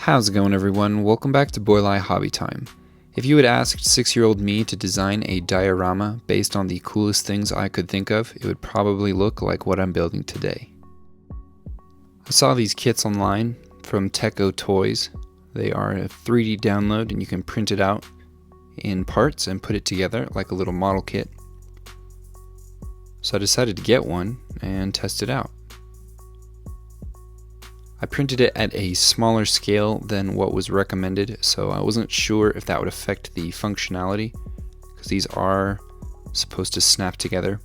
How's it going, everyone? Welcome back to Boylei Hobby Time. If you had asked 6-year-old me to design a diorama based on the coolest things I could think of, it would probably look like what I'm building today. I saw these kits online from TeccoToys. They are a 3D download and you can print it out in parts and put it together like a little model kit. So I decided to get one and test it out. I printed it at a smaller scale than what was recommended, so I wasn't sure if that would affect the functionality, because these are supposed to snap together,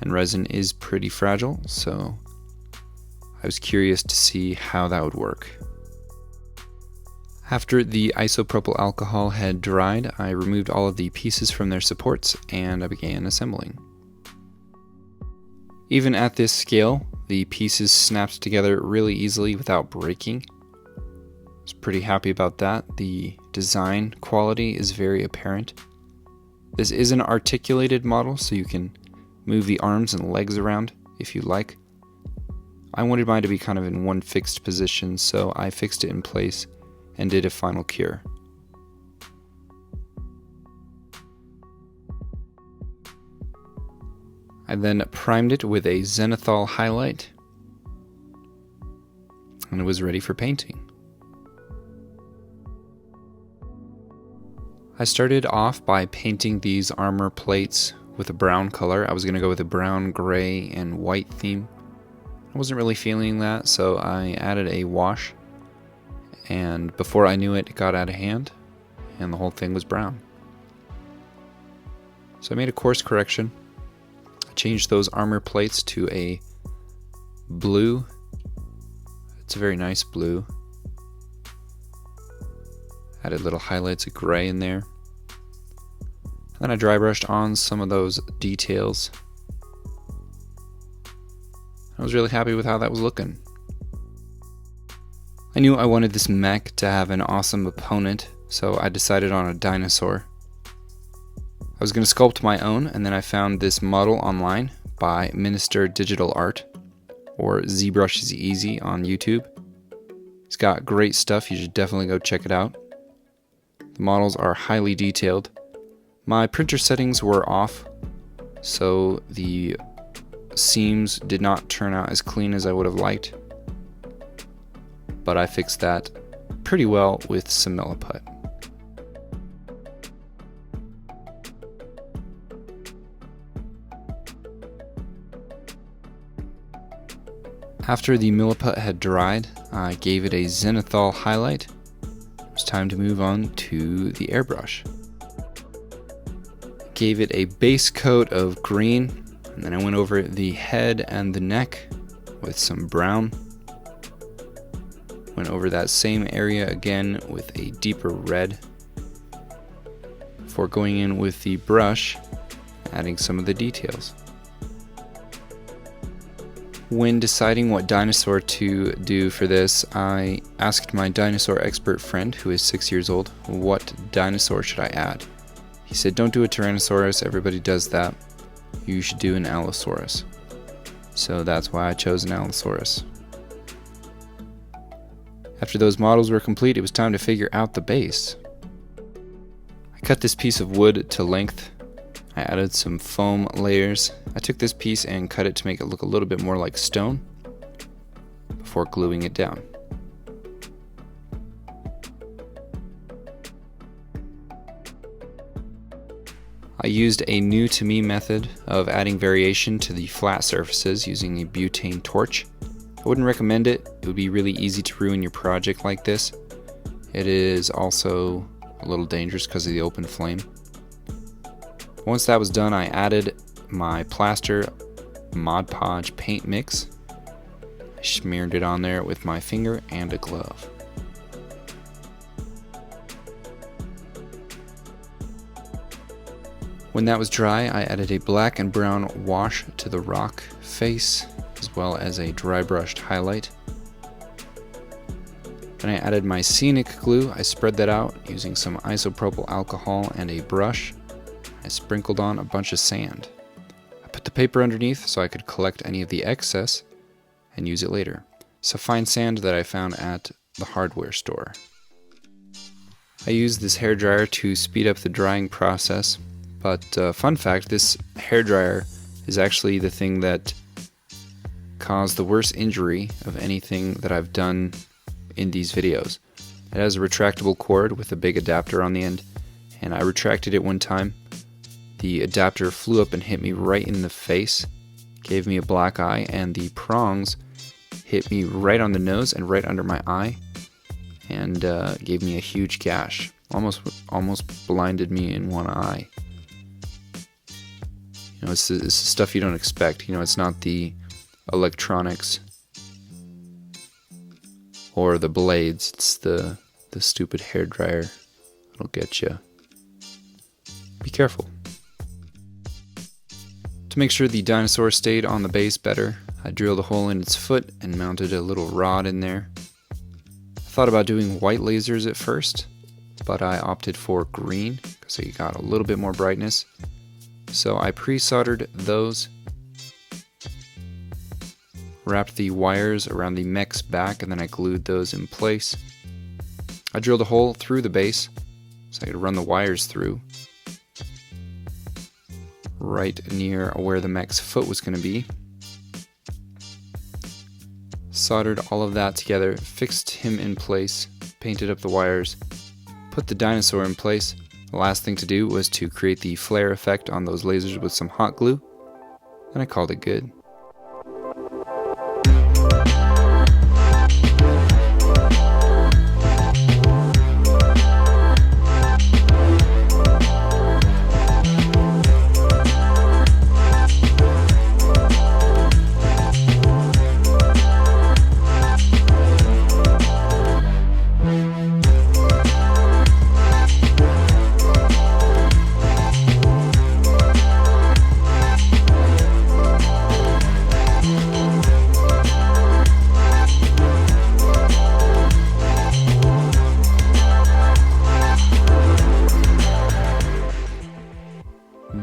and resin is pretty fragile, so I was curious to see how that would work. After the isopropyl alcohol had dried, I removed all of the pieces from their supports, and I began assembling. Even at this scale, the pieces snapped together really easily without breaking. I was pretty happy about that. The design quality is very apparent. This is an articulated model, so you can move the arms and legs around if you like. I wanted mine to be kind of in one fixed position, so I fixed it in place and did a final cure. I then primed it with a zenithal highlight, and it was ready for painting. I started off by painting these armor plates with a brown color. I was going to go with a brown, gray, and white theme. I wasn't really feeling that, so I added a wash, and before I knew it, it got out of hand, and the whole thing was brown. So I made a course correction. Changed those armor plates to a blue. It's a very nice blue. Added little highlights of gray in there. Then I dry brushed on some of those details. I was really happy with how that was looking. I knew I wanted this mech to have an awesome opponent, so I decided on a dinosaur. I was going to sculpt my own, and then I found this model online by Minister Digital Art, or ZBrush is Easy on YouTube. He's got great stuff, you should definitely go check it out. The models are highly detailed. My printer settings were off, so the seams did not turn out as clean as I would have liked, but I fixed that pretty well with some Milliput. After the Milliput had dried, I gave it a zenithal highlight. It was time to move on to the airbrush. Gave it a base coat of green, and then I went over the head and the neck with some brown. Went over that same area again with a deeper red, before going in with the brush, adding some of the details. When deciding what dinosaur to do for this, I asked my dinosaur expert friend, who is 6 years old, what dinosaur should I add? He said, don't do a Tyrannosaurus, everybody does that. You should do an Allosaurus. So that's why I chose an Allosaurus. After those models were complete, it was time to figure out the base. I cut this piece of wood to length. I added some foam layers. I took this piece and cut it to make it look a little bit more like stone before gluing it down. I used a new to me method of adding variation to the flat surfaces using a butane torch. I wouldn't recommend it. It would be really easy to ruin your project like this. It is also a little dangerous because of the open flame. Once that was done, I added my plaster Mod Podge paint mix. I smeared it on there with my finger and a glove. When that was dry, I added a black and brown wash to the rock face, as well as a dry brushed highlight. Then I added my scenic glue. I spread that out using some isopropyl alcohol and a brush. I sprinkled on a bunch of sand. I put the paper underneath so I could collect any of the excess and use it later. So fine sand that I found at the hardware store. I use this hairdryer to speed up the drying process, but fun fact, this hairdryer is actually the thing that caused the worst injury of anything that I've done in these videos. It has a retractable cord with a big adapter on the end, and I retracted it one time. The adapter flew up and hit me right in the face, gave me a black eye, and the prongs hit me right on the nose and right under my eye, and gave me a huge gash. Almost blinded me in one eye. You know, it's the stuff you don't expect. You know, it's not the electronics or the blades. It's the stupid hairdryer. It'll get you. Be careful. To make sure the dinosaur stayed on the base better, I drilled a hole in its foot and mounted a little rod in there. I thought about doing white lasers at first, but I opted for green because it got a little bit more brightness. So I pre-soldered those, wrapped the wires around the mech's back, and then I glued those in place. I drilled a hole through the base so I could run the wires through, right near where the mech's foot was going to be. Soldered all of that together, fixed him in place, painted up the wires, put the dinosaur in place. The last thing to do was to create the flare effect on those lasers with some hot glue, and I called it good.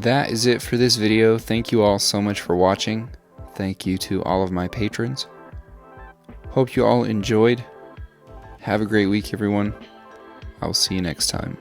That is it for this video. Thank you all so much for watching. Thank you to all of my patrons. Hope you all enjoyed. Have a great week, everyone. I will see you next time.